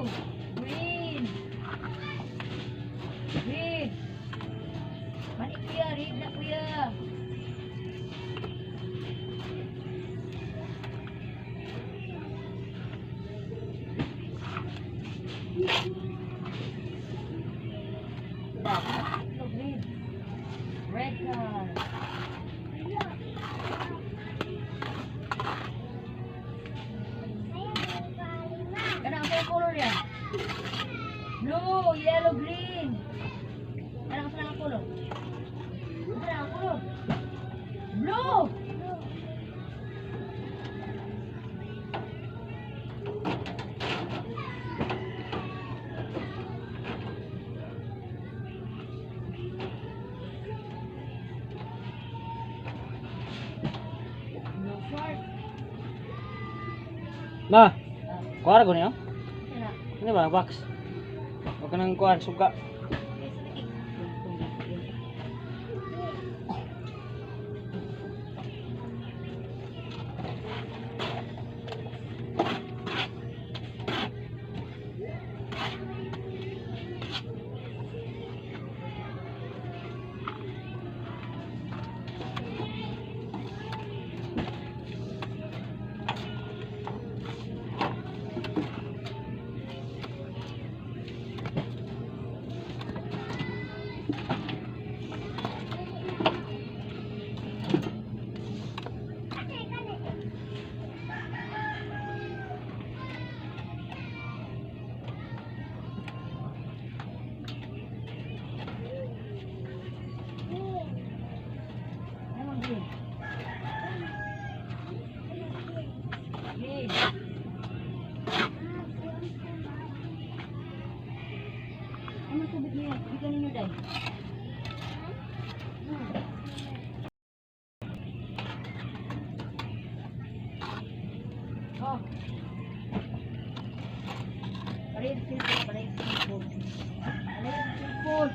Green. Red. Mani kuya, red na kuya. Red. Red card. Kanang sa color yan? Blue, yellow, green. Kanang sa color? Kanang color? Blue. Ma, kuha ko niyo? Ini ba, box? Huwag ka nang kuha, suka. Ano tubig niya? Bigyan ninyo dahil. Oh. Pareho silpon, pareho silpon. Pareho silpon.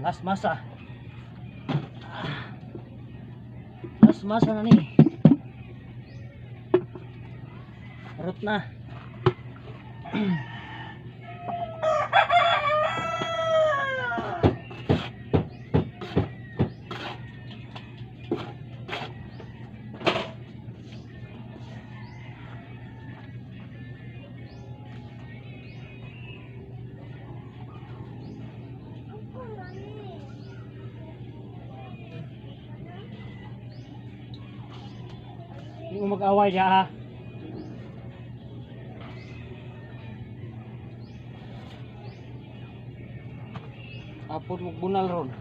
Last masa. Last masa na ni. Harot na. Hindi mo mag-away diya ha. Apod mo bunal ron.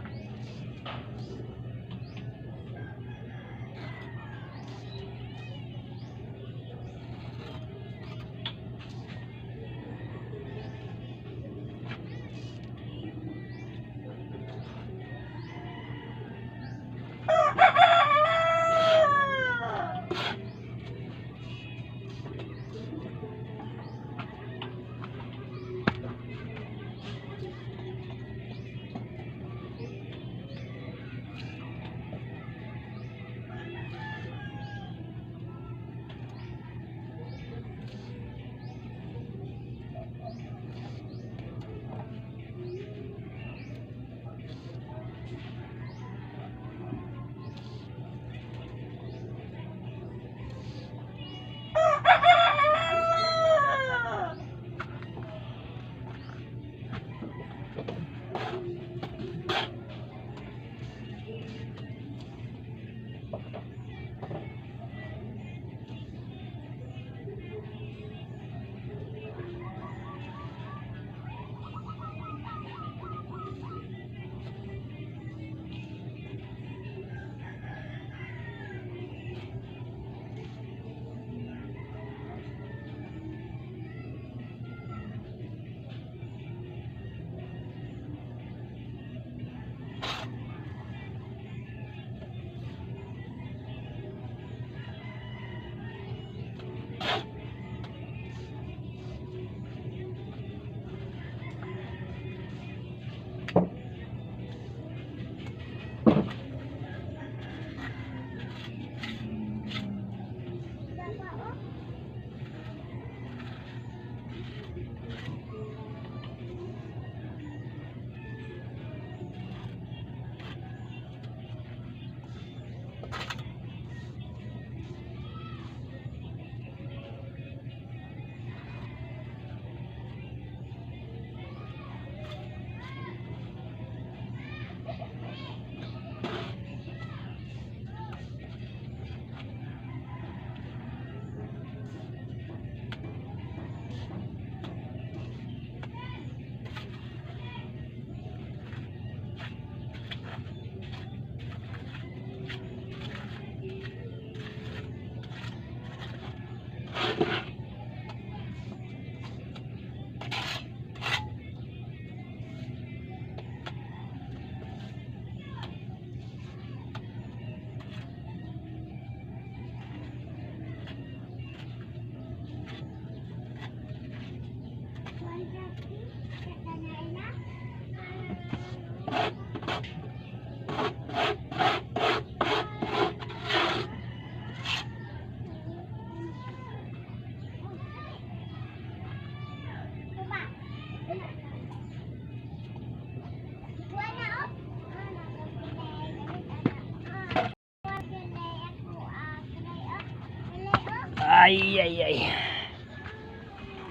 Ay, ay, ay.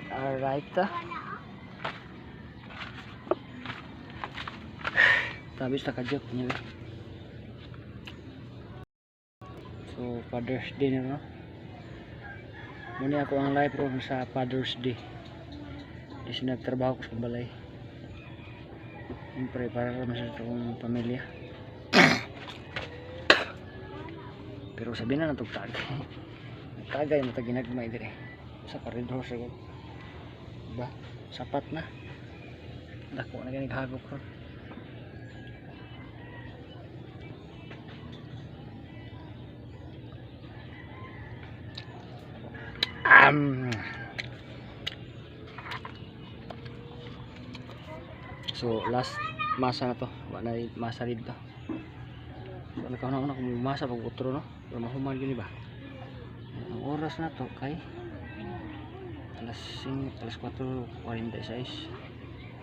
Alright. Tabis na ka-joke niya. So, Father's Day na, no? Muna ako ang live room sa Father's Day. Kasi nagtrabaho ko sa balay. Siyempre, para naman sa itong pamilya. Pero sabihin na natong tagay. Tagay na ito ginagmay dire. Sa pa-red horse ako. Diba? Sapat na. Dako na ganaghagop ko. So last masa na to, wala na masa dito. So nakauna kung masa pag utro no, pero mahuman gini ba. Ang oras na to kay alas 4:46.